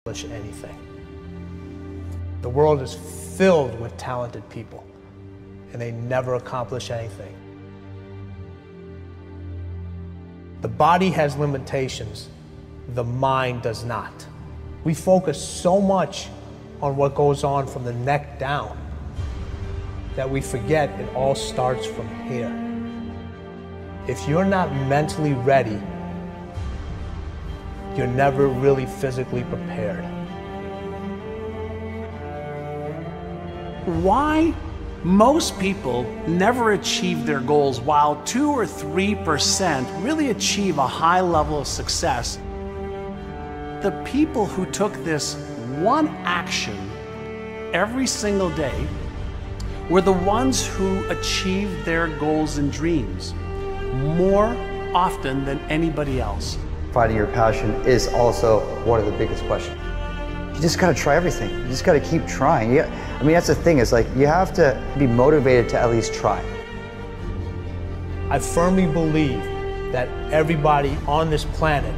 accomplish anything. The world is filled with talented people, and they never accomplish anything. The body has limitations, the mind does not. We focus so much on what goes on from the neck down that we forget it all starts from here. If you're not mentally ready, you're never really physically prepared. Why most people never achieve their goals while 2 or 3% really achieve a high level of success? The people who took this one action every single day were the ones who achieved their goals and dreams more often than anybody else. Finding your passion is also one of the biggest questions. You just gotta try everything. You just gotta keep trying. I mean, that's the thing, is like, you have to be motivated to at least try. I firmly believe that everybody on this planet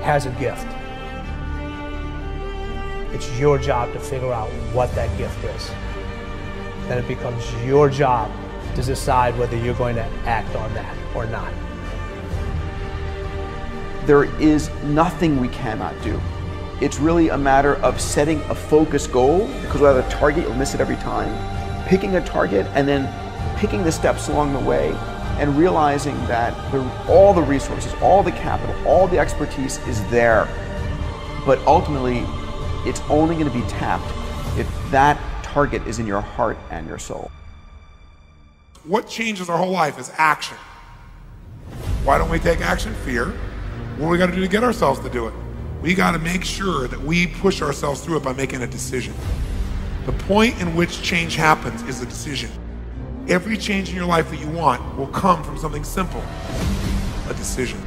has a gift. It's your job to figure out what that gift is. Then it becomes your job to decide whether you're going to act on that or not. There is nothing we cannot do. It's really a matter of setting a focused goal, because without a target, you'll miss it every time. Picking a target and then picking the steps along the way and realizing that all the resources, all the capital, all the expertise is there. But ultimately, it's only going to be tapped if that target is in your heart and your soul. What changes our whole life is action. Why don't we take action? Fear. What do we got to do to get ourselves to do it? We got to make sure that we push ourselves through it by making a decision. The point in which change happens is a decision. Every change in your life that you want will come from something simple, a decision.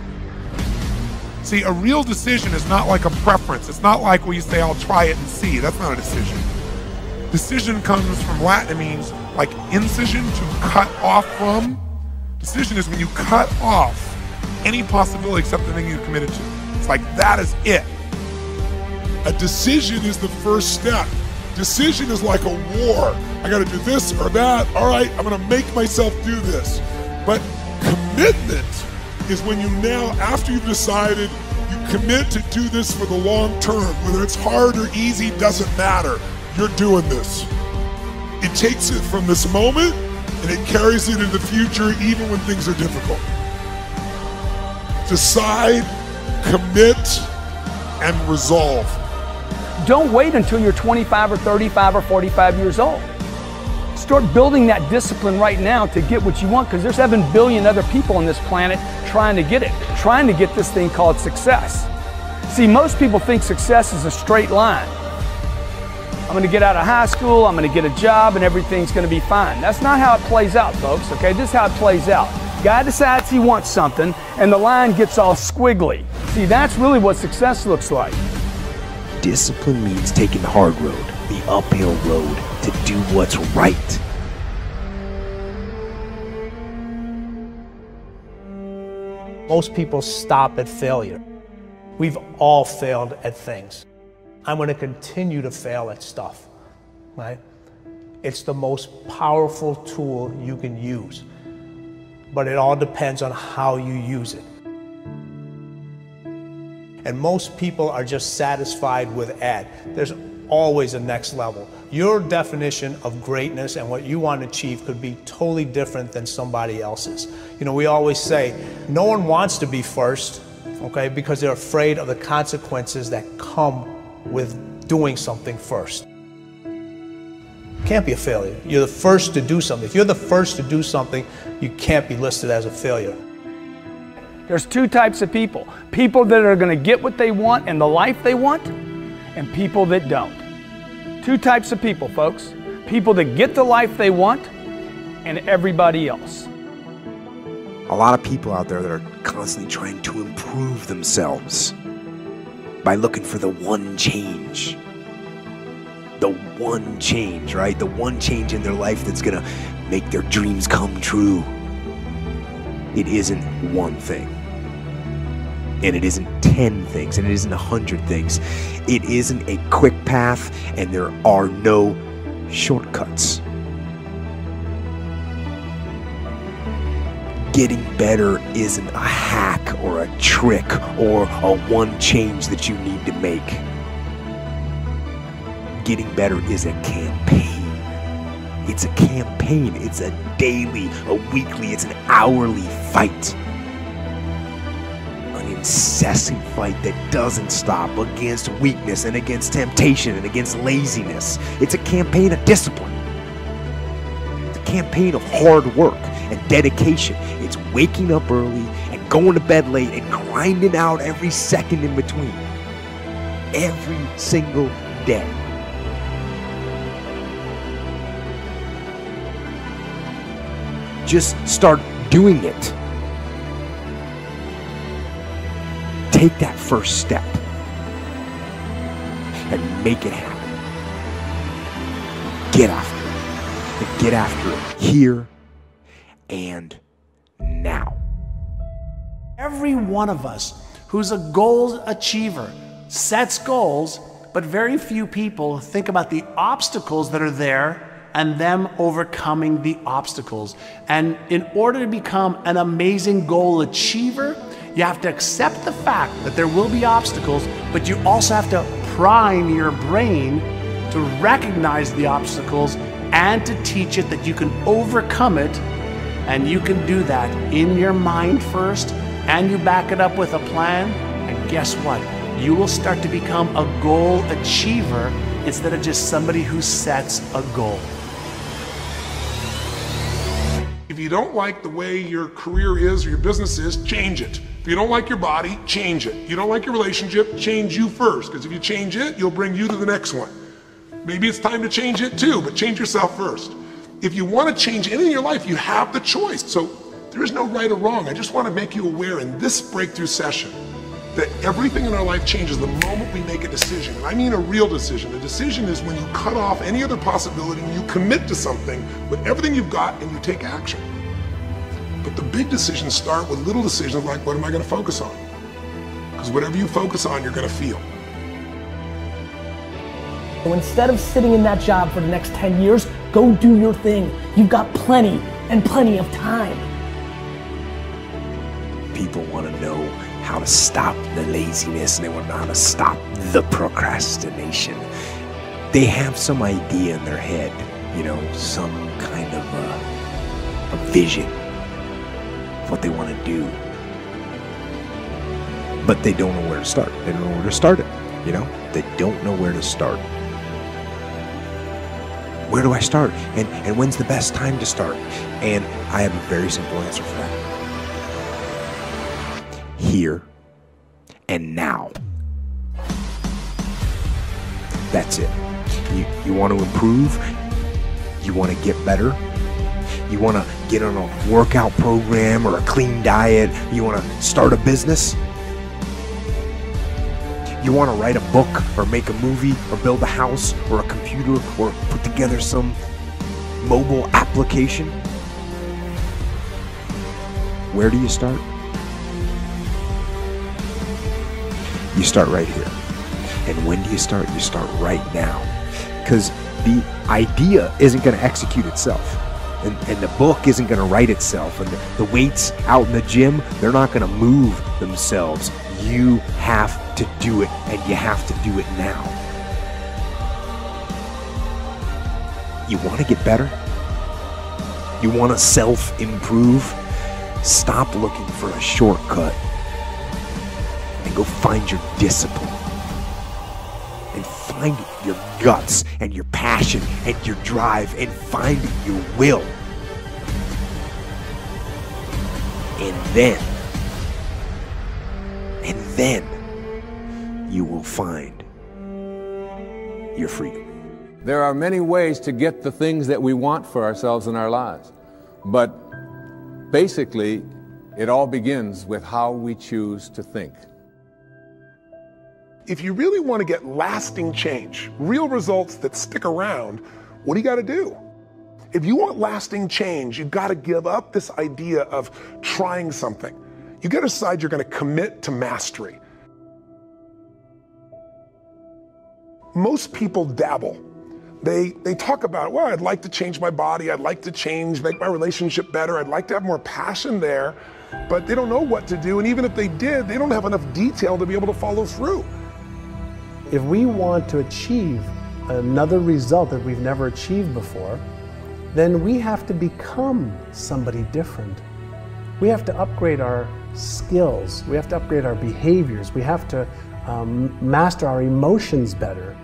See, a real decision is not like a preference. It's not like where you say, I'll try it and see. That's not a decision. Decision comes from Latin. It means like incision, to cut off from. Decision is when you cut off any possibility except the thing you're committed to. It's like, that is it. A decision is the first step. Decision is like a war. I gotta do this or that. All right, I'm gonna make myself do this. But commitment is when you now, after you've decided, you commit to do this for the long term. Whether it's hard or easy, doesn't matter. You're doing this. It takes it from this moment and it carries it into the future even when things are difficult. Decide, commit, and resolve. Don't wait until you're 25 or 35 or 45 years old. Start building that discipline right now to get what you want, because there's 7 billion other people on this planet trying to get it, trying to get this thing called success. See, most people think success is a straight line. I'm going to get out of high school, I'm going to get a job, and everything's going to be fine. That's not how it plays out, folks, okay? This is how it plays out. Guy decides he wants something, and the line gets all squiggly. See, that's really what success looks like. Discipline means taking the hard road, the uphill road, to do what's right. Most people stop at failure. We've all failed at things. I'm going to continue to fail at stuff, right? It's the most powerful tool you can use, but it all depends on how you use it. And most people are just satisfied with at. There's always a next level. Your definition of greatness and what you want to achieve could be totally different than somebody else's. You know, we always say, no one wants to be first, okay, because they're afraid of the consequences that come with doing something first. You can't be a failure. You're the first to do something. If you're the first to do something, you can't be listed as a failure. There's 2 types of people. People that are going to get what they want and the life they want, and people that don't. 2 types of people, folks. People that get the life they want, and everybody else. A lot of people out there that are constantly trying to improve themselves by looking for the one change. The one change, right? The one change in their life that's gonna make their dreams come true. It isn't one thing. And it isn't 10 things, and it isn't 100 things. It isn't a quick path, and there are no shortcuts. Getting better isn't a hack or a trick or a one change that you need to make. Getting better is a campaign. It's a campaign. It's a daily, a weekly, it's an hourly fight. An incessant fight that doesn't stop against weakness and against temptation and against laziness. It's a campaign of discipline. It's a campaign of hard work and dedication. It's waking up early and going to bed late and grinding out every second in between. Every single day. Just start doing it. Take that first step and make it happen. Get after it. And get after it here and now. Every one of us who's a goal achiever sets goals, but very few people think about the obstacles that are there and them overcoming the obstacles. And in order to become an amazing goal achiever, you have to accept the fact that there will be obstacles, but you also have to prime your brain to recognize the obstacles and to teach it that you can overcome it. And you can do that in your mind first, and you back it up with a plan. And guess what? You will start to become a goal achiever instead of just somebody who sets a goal. If you don't like the way your career is or your business is, change it. If you don't like your body, change it. You don't like your relationship, change you first. Because if you change it, you'll bring you to the next one. Maybe it's time to change it too, but change yourself first. If you want to change anything in your life, you have the choice. So there is no right or wrong. I just want to make you aware in this breakthrough session that everything in our life changes the moment we make a decision. And I mean a real decision. A decision is when you cut off any other possibility and you commit to something with everything you've got and you take action. But the big decisions start with little decisions like, what am I going to focus on? Because whatever you focus on, you're going to feel. So instead of sitting in that job for the next 10 years, go do your thing. You've got plenty and plenty of time. People want to know how to stop the laziness, and they want to know how to stop the procrastination. They have some idea in their head, you know, some kind of a vision of what they want to do. But they don't know where to start. They don't know where to start it, you know? They don't know where to start. Where do I start? And when's the best time to start? And I have a very simple answer for that. Here and now. That's it. You want to improve? You want to get better? You want to get on a workout program or a clean diet? You want to start a business? You want to write a book or make a movie or build a house or a computer or put together some mobile application? Where do you start? You start right here. And when do you start? You start right now. Because the idea isn't going to execute itself. And the book isn't going to write itself. And the weights out in the gym, they're not going to move themselves. You have to do it, and you have to do it now. You want to get better? You want to self-improve? Stop looking for a shortcut and go find your discipline. And find your guts and your passion and your drive and find your will. And then you will find your freedom. There are many ways to get the things that we want for ourselves in our lives. But basically, it all begins with how we choose to think. If you really want to get lasting change, real results that stick around, what do you got to do? If you want lasting change, you've got to give up this idea of trying something. You got to decide you're going to commit to mastery. Most people dabble. They talk about, well, I'd like to change my body, I'd like to make my relationship better, I'd like to have more passion there, but they don't know what to do, and even if they did, they don't have enough detail to be able to follow through. If we want to achieve another result that we've never achieved before, then we have to become somebody different. We have to upgrade our skills, we have to upgrade our behaviors, we have to master our emotions better.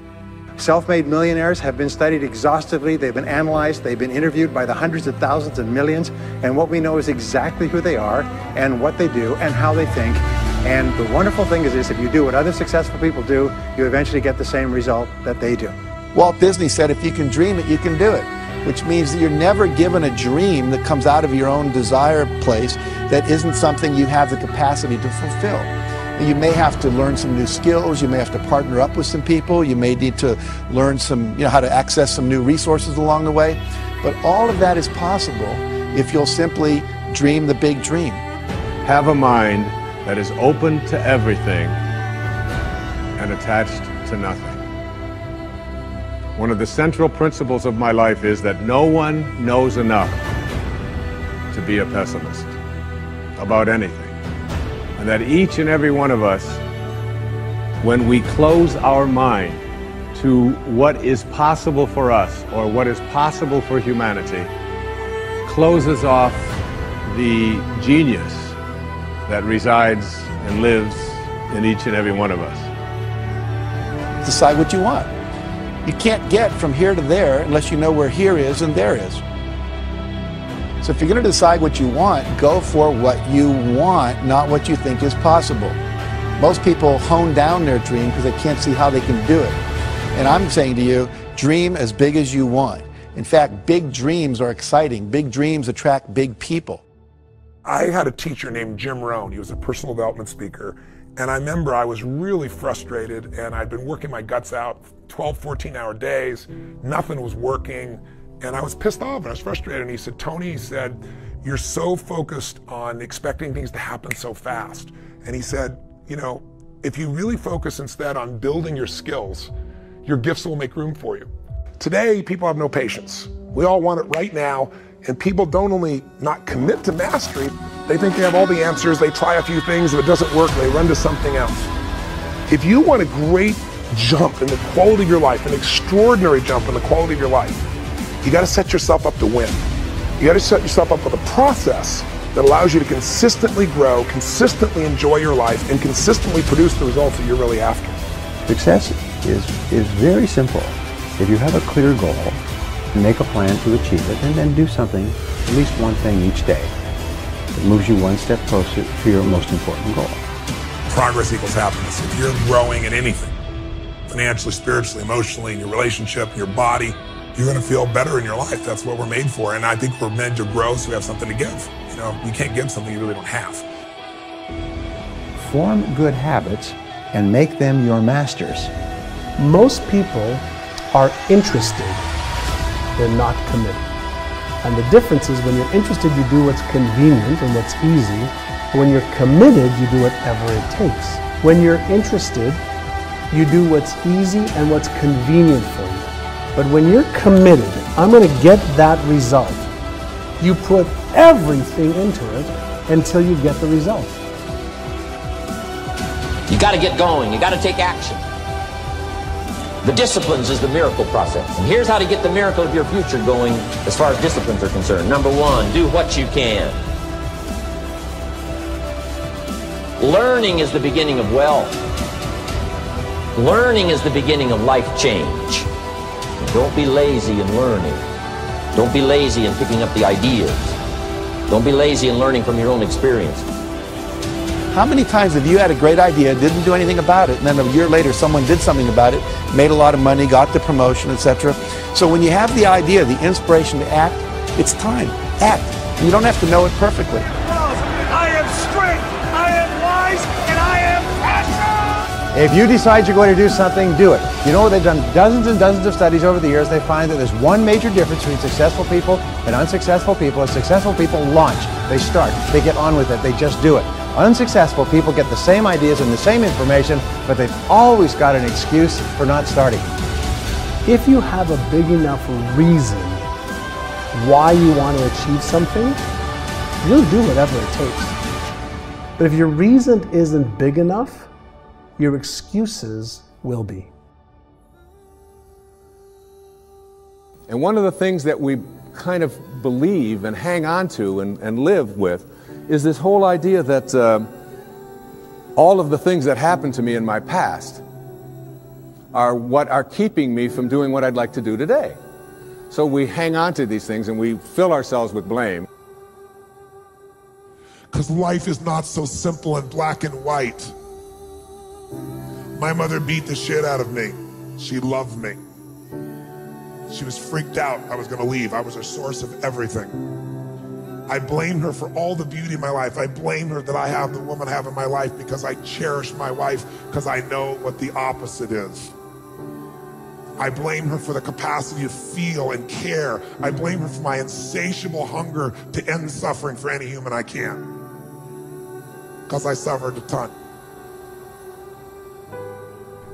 Self-made millionaires have been studied exhaustively, they've been analyzed, they've been interviewed by the hundreds of thousands and millions, and what we know is exactly who they are and what they do and how they think. And the wonderful thing is this, if you do what other successful people do, you eventually get the same result that they do. Walt Disney said, if you can dream it, you can do it, which means that you're never given a dream that comes out of your own desire place that isn't something you have the capacity to fulfill. You may have to learn some new skills, you may have to partner up with some people, you may need to learn some, how to access some new resources along the way, but all of that is possible if you'll simply dream the big dream. Have a mind that is open to everything and attached to nothing. One of the central principles of my life is that no one knows enough to be a pessimist about anything. And that each and every one of us, when we close our mind to what is possible for us or what is possible for humanity, closes off the genius that resides and lives in each and every one of us. Decide what you want. You can't get from here to there unless you know where here is and there is. So if you're going to decide what you want, go for what you want, not what you think is possible. Most people hone down their dream because they can't see how they can do it. And I'm saying to you, dream as big as you want. In fact, big dreams are exciting. Big dreams attract big people. I had a teacher named Jim Rohn. He was a personal development speaker. And I remember I was really frustrated, and I'd been working my guts out 12, 14-hour days. Nothing was working. And I was pissed off and I was frustrated. And he said, Tony, he said, you're so focused on expecting things to happen so fast. And he said, if you really focus instead on building your skills, your gifts will make room for you. Today, people have no patience. We all want it right now. And people don't only not commit to mastery, they think they have all the answers. They try a few things. If it doesn't work, they run to something else. If you want a great jump in the quality of your life, an extraordinary jump in the quality of your life, you got to set yourself up to win. You got to set yourself up with a process that allows you to consistently grow, consistently enjoy your life, and consistently produce the results that you're really after. Success is very simple. If you have a clear goal, make a plan to achieve it, and then do something, at least one thing each day, that moves you one step closer to your most important goal. Progress equals happiness. If you're growing in anything, financially, spiritually, emotionally, in your relationship, in your body, you're going to feel better in your life. That's what we're made for. And I think we're meant to grow so we have something to give. You can't give something you really don't have. Form good habits and make them your masters. Most people are interested, they're not committed. And the difference is when you're interested, you do what's convenient and what's easy. When you're committed, you do whatever it takes. When you're interested, you do what's easy and what's convenient for you. But when you're committed, I'm going to get that result, you put everything into it until you get the result. You got to get going. You got to take action. The disciplines is the miracle process. And here's how to get the miracle of your future going as far as disciplines are concerned. Number one, do what you can. Learning is the beginning of wealth. Learning is the beginning of life change. Don't be lazy in learning. Don't be lazy in picking up the ideas. Don't be lazy in learning from your own experience. How many times have you had a great idea, didn't do anything about it, and then a year later someone did something about it, made a lot of money, got the promotion, etc. So when you have the idea, the inspiration to act, it's time. Act. You don't have to know it perfectly. I am strength, I am wise, and I am passion! If you decide you're going to do something, do it. You know, they've done dozens and dozens of studies over the years. They find that there's one major difference between successful people and unsuccessful people. And successful people launch. They start. They get on with it. They just do it. Unsuccessful people get the same ideas and the same information, but they've always got an excuse for not starting. If you have a big enough reason why you want to achieve something, you'll do whatever it takes. But if your reason isn't big enough, your excuses will be. And one of the things that we kind of believe and hang on to and live with is this whole idea that all of the things that happened to me in my past are what are keeping me from doing what I'd like to do today. So we hang on to these things and we fill ourselves with blame. Because life is not so simple and black and white. My mother beat the shit out of me. She loved me. She was freaked out I was going to leave. I was a source of everything. I blame her for all the beauty in my life. I blame her that I have the woman I have in my life because I cherish my wife, because I know what the opposite is. I blame her for the capacity to feel and care. I blame her for my insatiable hunger to end suffering for any human I can, because I suffered a ton.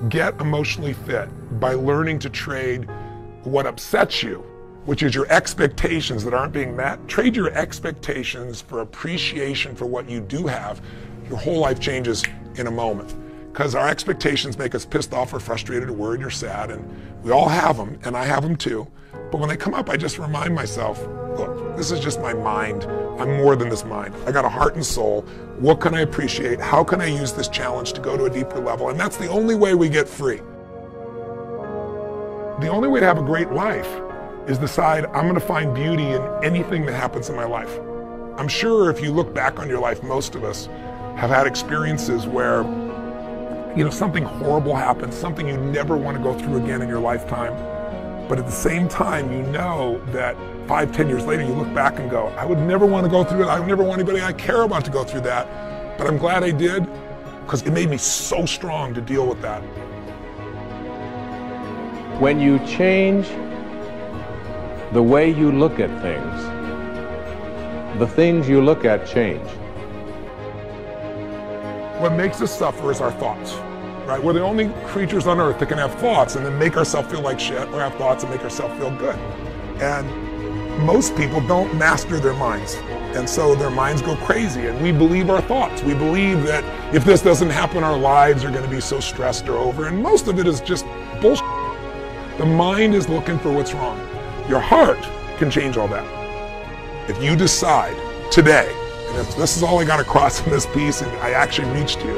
Get emotionally fit by learning to trade what upsets you, which is your expectations that aren't being met. Trade your expectations for appreciation for what you do have. Your whole life changes in a moment. Because our expectations make us pissed off or frustrated or worried or sad, and we all have them, and I have them too. But when they come up, I just remind myself, look, this is just my mind. I'm more than this mind. I got a heart and soul. What can I appreciate? How can I use this challenge to go to a deeper level? And that's the only way we get free. The only way to have a great life is decide I'm going to find beauty in anything that happens in my life. I'm sure if you look back on your life, most of us have had experiences where, you know, something horrible happened, something you never want to go through again in your lifetime. But at the same time, you know that 5, 10 years later, you look back and go, I would never want to go through it. I would never want anybody I care about to go through that. But I'm glad I did, because it made me so strong to deal with that. When you change the way you look at things, the things you look at change. What makes us suffer is our thoughts, right? We're the only creatures on earth that can have thoughts and then make ourselves feel like shit, or have thoughts and make ourselves feel good. And most people don't master their minds. And so their minds go crazy, and we believe our thoughts. We believe that if this doesn't happen, our lives are going to be so stressed or over. And most of it is just bullshit. The mind is looking for what's wrong. Your heart can change all that. If you decide today, and if this is all I got across in this piece and I actually reached you,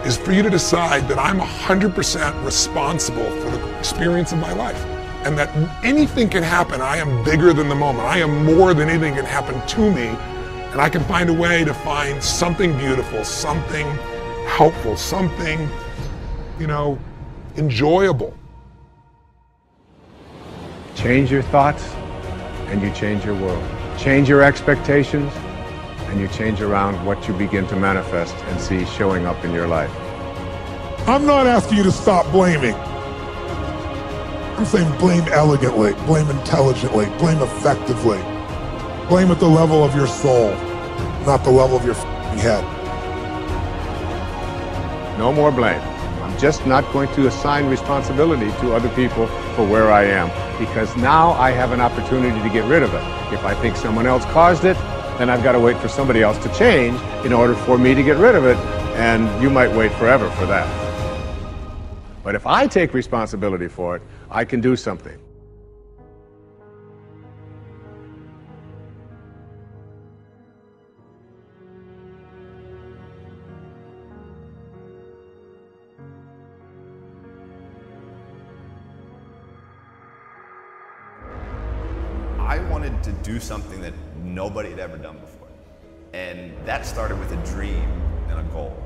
is for you to decide that I'm 100% responsible for the experience of my life, and that anything can happen. I am bigger than the moment. I am more than anything can happen to me, and I can find a way to find something beautiful, something helpful, something, you know, enjoyable. Change your thoughts and you change your world. Change your expectations and you change around what you begin to manifest and see showing up in your life. I'm not asking you to stop blaming. I'm saying blame elegantly, blame intelligently, blame effectively. Blame at the level of your soul, not the level of your head. No more blame. I'm just not going to assign responsibility to other people for where I am, because now I have an opportunity to get rid of it. If I think someone else caused it, then I've got to wait for somebody else to change in order for me to get rid of it, and you might wait forever for that. But if I take responsibility for it, I can do something. I wanted to do something that nobody had ever done before. And that started with a dream and a goal.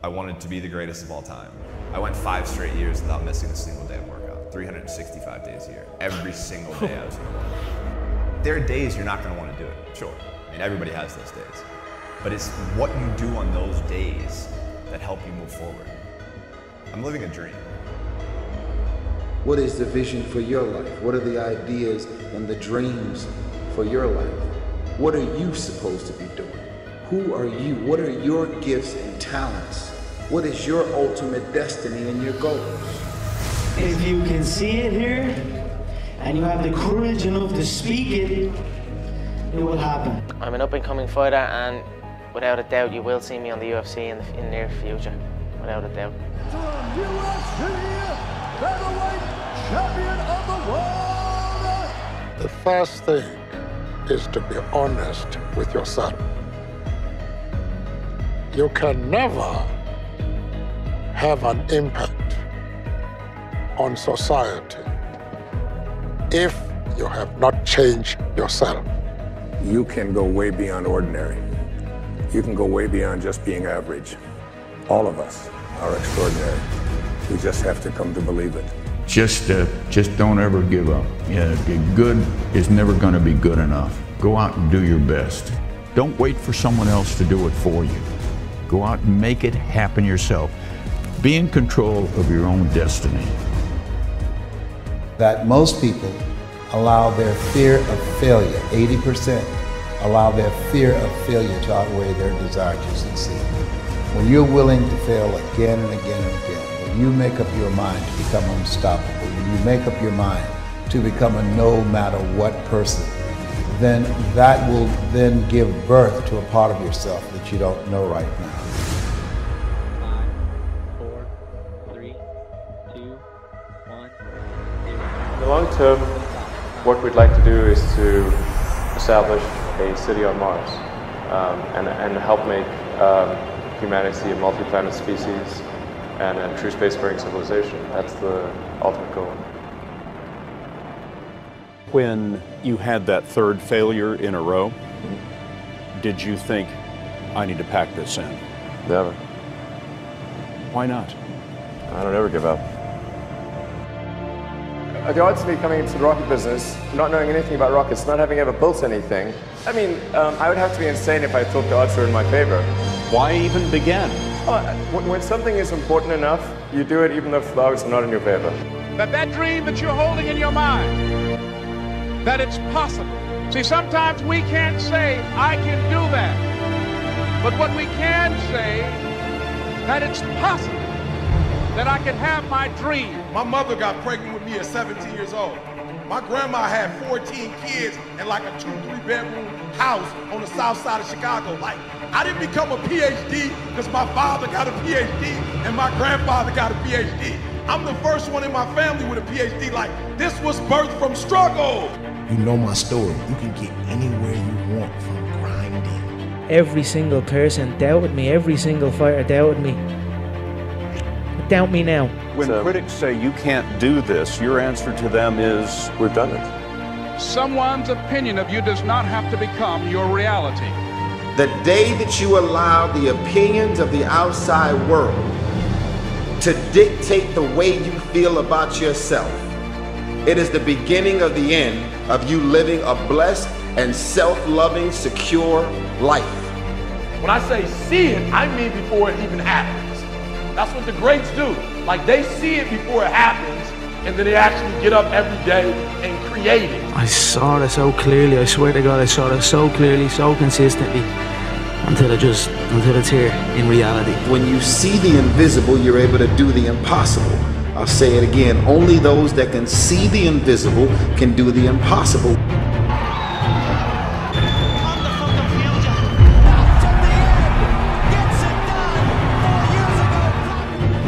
I wanted to be the greatest of all time. I went 5 straight years without missing a single day of workout, 365 days a year. Every single day I was going to work. There are days you're not going to want to do it, sure. I mean, everybody has those days. But it's what you do on those days that help you move forward. I'm living a dream. What is the vision for your life? What are the ideas and the dreams for your life? What are you supposed to be doing? Who are you? What are your gifts and talents? What is your ultimate destiny and your goals? If you can see it here, and you have the courage enough to speak it, it will happen. I'm an up-and-coming fighter, and without a doubt, you will see me on the UFC in the near future, without a doubt. UFC featherweight champion of the world! The first thing is to be honest with yourself. You can never have an impact on society if you have not changed yourself. You can go way beyond ordinary. You can go way beyond just being average. All of us are extraordinary. We just have to come to believe it. Just don't ever give up. Yeah, good is never going to be good enough. Go out and do your best. Don't wait for someone else to do it for you. Go out and make it happen yourself. Be in control of your own destiny. That most people allow their fear of failure, 80%, allow their fear of failure to outweigh their desire to succeed. When you're willing to fail again and again and again, when you make up your mind to become unstoppable, when you make up your mind to become a no matter what person, then that will then give birth to a part of yourself that you don't know right now. 5, 4, 3, 2, 1, 0. In the long term, what we'd like to do is to establish a city on Mars and help make humanity a multi-planet species and a true spacefaring civilization. That's the ultimate goal. When you had that third failure in a row, did you think, I need to pack this in? Never. Why not? I don't ever give up. The odds of me coming into the rocket business, not knowing anything about rockets, not having ever built anything, I mean, I would have to be insane if I thought the odds were in my favor. Why even begin? When something is important enough, you do it even if the odds are not in your favor. That dream that you're holding in your mind, that it's possible. See, sometimes we can't say, I can do that. But what we can say, that it's possible, that I can have my dream. My mother got pregnant with me at 17 years old. My grandma had 14 kids in like a 2-3 bedroom house on the south side of Chicago. Like, I didn't become a PhD because my father got a PhD and my grandfather got a PhD. I'm the first one in my family with a PhD. Like, this was birthed from struggle. You know my story. You can get anywhere you want from grinding. Every single person doubted me. Every single fighter doubted me. Doubt me now. When critics say you can't do this, your answer to them is, we've done it. Someone's opinion of you does not have to become your reality. The day that you allow the opinions of the outside world to dictate the way you feel about yourself, it is the beginning of the end of you living a blessed and self-loving, secure life. When I say see it, I mean before it even happens. That's what the greats do. Like, they see it before it happens, and then they actually get up every day and create it. I saw it so clearly. I swear to God, I saw it so clearly, so consistently, until it's here in reality. When you see the invisible, you're able to do the impossible. I'll say it again. Only those that can see the invisible can do the impossible.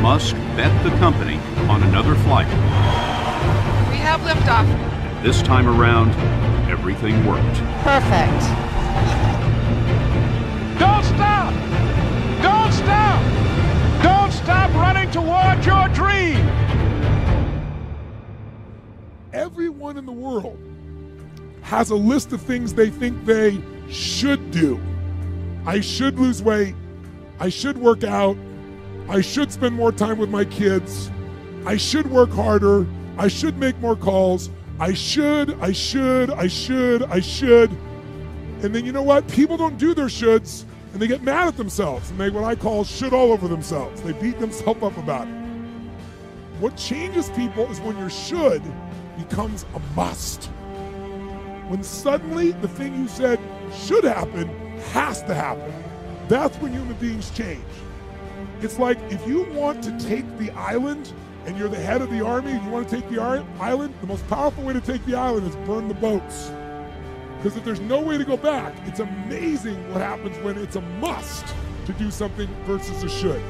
Musk bet the company on another flight. We have liftoff. This time around, everything worked. Perfect. Don't stop! Don't stop! Don't stop running toward your dream! Everyone in the world has a list of things they think they should do. I should lose weight. I should work out. I should spend more time with my kids. I should work harder. I should make more calls. I should. And then you know what? People don't do their shoulds and they get mad at themselves and they what I call should all over themselves. They beat themselves up about it. What changes people is when your should becomes a must. When suddenly the thing you said should happen has to happen. That's when human beings change. It's like if you want to take the island and you're the head of the army and you want to take the island, the most powerful way to take the island is burn the boats. Because if there's no way to go back, it's amazing what happens when it's a must to do something versus a should.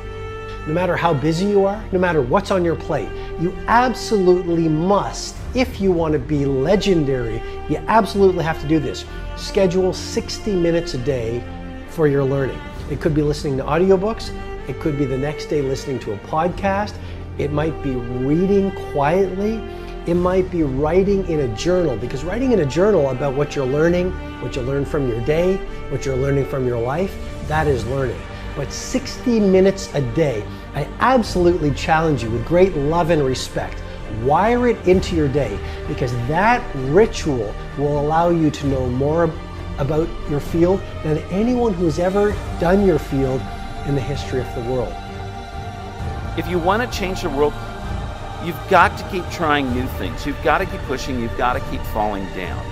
No matter how busy you are, no matter what's on your plate, you absolutely must, if you want to be legendary, you absolutely have to do this. Schedule 60 minutes a day for your learning. It could be listening to audiobooks, it could be the next day listening to a podcast, it might be reading quietly, it might be writing in a journal, because writing in a journal about what you're learning, what you learn from your day, what you're learning from your life, that is learning. But 60 minutes a day, I absolutely challenge you with great love and respect. Wire it into your day, because that ritual will allow you to know more about your field than anyone who's ever done your field in the history of the world. If you want to change the world, you've got to keep trying new things. You've got to keep pushing. You've got to keep falling down.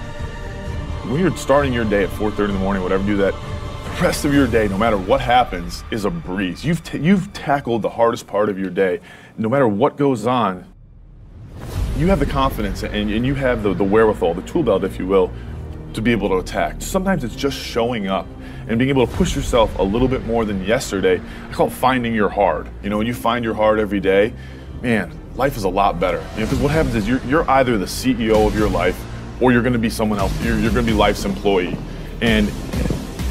When you're starting your day at 4:30 in the morning, whatever, do that. The rest of your day, no matter what happens, is a breeze. You've tackled the hardest part of your day. No matter what goes on, you have the confidence and you have the wherewithal, the tool belt, if you will, to be able to attack. Sometimes it's just showing up and being able to push yourself a little bit more than yesterday. I call it finding your hard. You know, when you find your hard every day, man, life is a lot better. You know, because what happens is you're either the CEO of your life or you're going to be someone else. You're going to be life's employee. And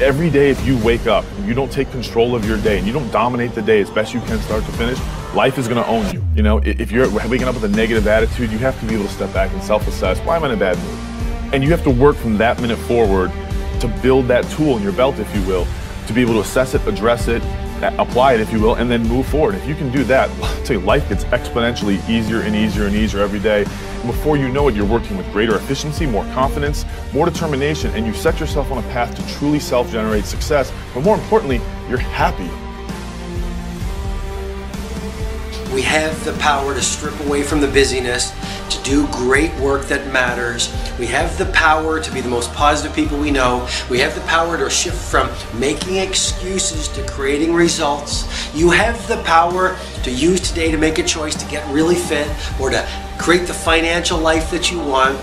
every day, if you wake up and you don't take control of your day and you don't dominate the day as best you can start to finish, life is going to own you. You know, if you're waking up with a negative attitude, you have to be able to step back and self-assess. Why am I in a bad mood? And you have to work from that minute forward to build that tool in your belt, if you will, to be able to assess it, address it, apply it, if you will, and then move forward. If you can do that, I'll tell you, life gets exponentially easier and easier and easier every day. And before you know it, you're working with greater efficiency, more confidence, more determination, and you set yourself on a path to truly self-generate success. But more importantly, you're happy. We have the power to strip away from the busyness, to do great work that matters. We have the power to be the most positive people we know. We have the power to shift from making excuses to creating results. You have the power to use today to make a choice to get really fit or to create the financial life that you want.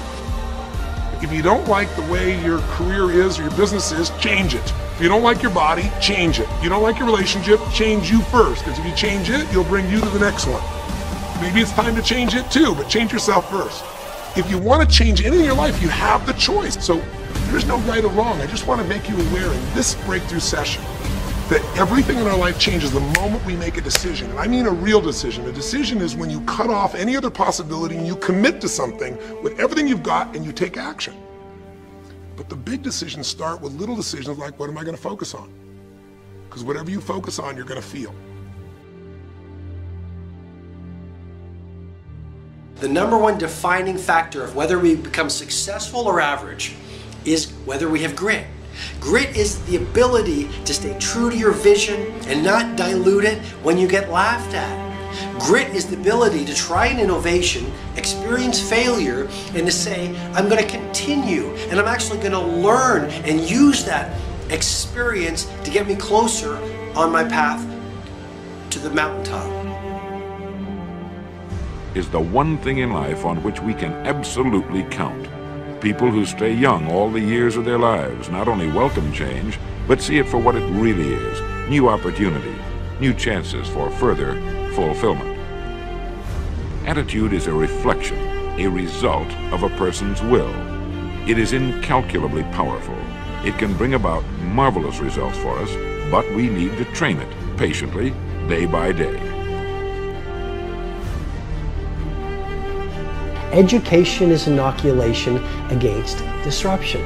If you don't like the way your career is or your business is, change it. If you don't like your body, change it. If you don't like your relationship, change you first. Because if you change it, you'll bring you to the next one. Maybe it's time to change it too, but change yourself first. If you want to change anything in your life, you have the choice. So there's no right or wrong. I just want to make you aware in this breakthrough session that everything in our life changes the moment we make a decision. And I mean a real decision. A decision is when you cut off any other possibility and you commit to something with everything you've got and you take action. But the big decisions start with little decisions like, what am I going to focus on? Because whatever you focus on, you're going to feel. The number one defining factor of whether we become successful or average is whether we have grit. Grit is the ability to stay true to your vision and not dilute it when you get laughed at. Grit is the ability to try an innovation, experience failure, and to say, I'm going to continue and I'm actually going to learn and use that experience to get me closer on my path to the mountaintop. Is the one thing in life on which we can absolutely count. People who stay young all the years of their lives not only welcome change, but see it for what it really is, new opportunity, new chances for further fulfillment. Attitude is a reflection, a result of a person's will. It is incalculably powerful. It can bring about marvelous results for us, but we need to train it patiently, day by day. Education is inoculation against disruption.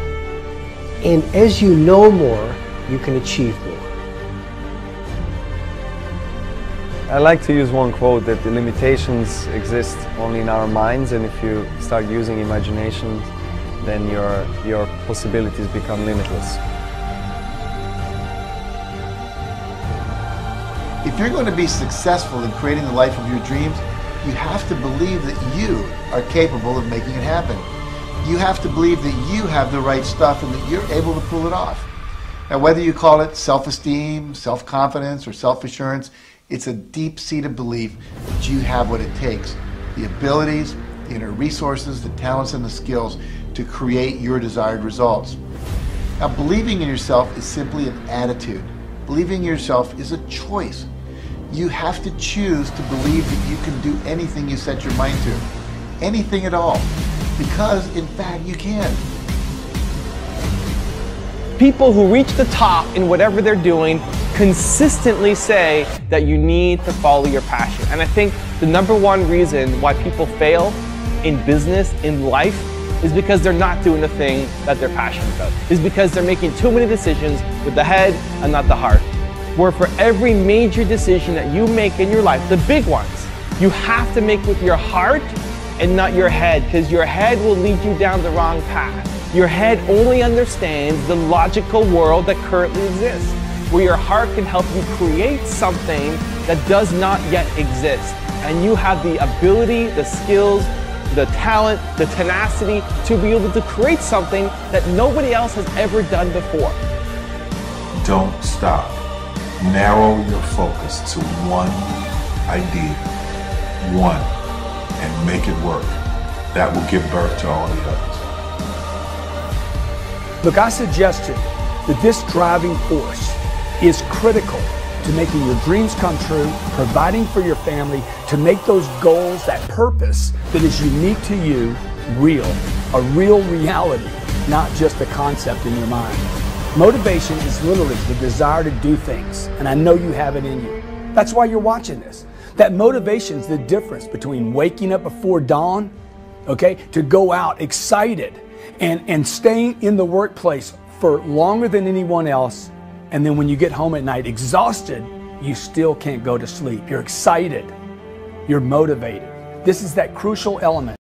And as you know more, you can achieve more. I like to use one quote that the limitations exist only in our minds, and if you start using imagination, then your possibilities become limitless. If you're going to be successful in creating the life of your dreams, you have to believe that you are capable of making it happen. You have to believe that you have the right stuff and that you're able to pull it off. Now, whether you call it self-esteem, self-confidence, or self-assurance, it's a deep-seated belief that you have what it takes, the abilities, the inner resources, the talents, and the skills to create your desired results. Now, believing in yourself is simply an attitude. Believing in yourself is a choice. You have to choose to believe that you can do anything you set your mind to. Anything at all. Because, in fact, you can. People who reach the top in whatever they're doing consistently say that you need to follow your passion. And I think the number one reason why people fail in business, in life, is because they're not doing the thing that they're passionate about. Is because they're making too many decisions with the head and not the heart. Where for every major decision that you make in your life, the big ones, you have to make with your heart and not your head, because your head will lead you down the wrong path. Your head only understands the logical world that currently exists, where your heart can help you create something that does not yet exist. And you have the ability, the skills, the talent, the tenacity to be able to create something that nobody else has ever done before. Don't stop. Narrow your focus to one idea, one, and make it work. That will give birth to all the others. Look, I suggested that this driving force is critical to making your dreams come true, providing for your family, to make those goals, that purpose that is unique to you, real, a real reality, not just a concept in your mind. Motivation is literally the desire to do things, and I know you have it in you. That's why you're watching this. That motivation is the difference between waking up before dawn, okay, to go out excited and staying in the workplace for longer than anyone else. And then when you get home at night exhausted, you still can't go to sleep. You're excited. You're motivated. This is that crucial element.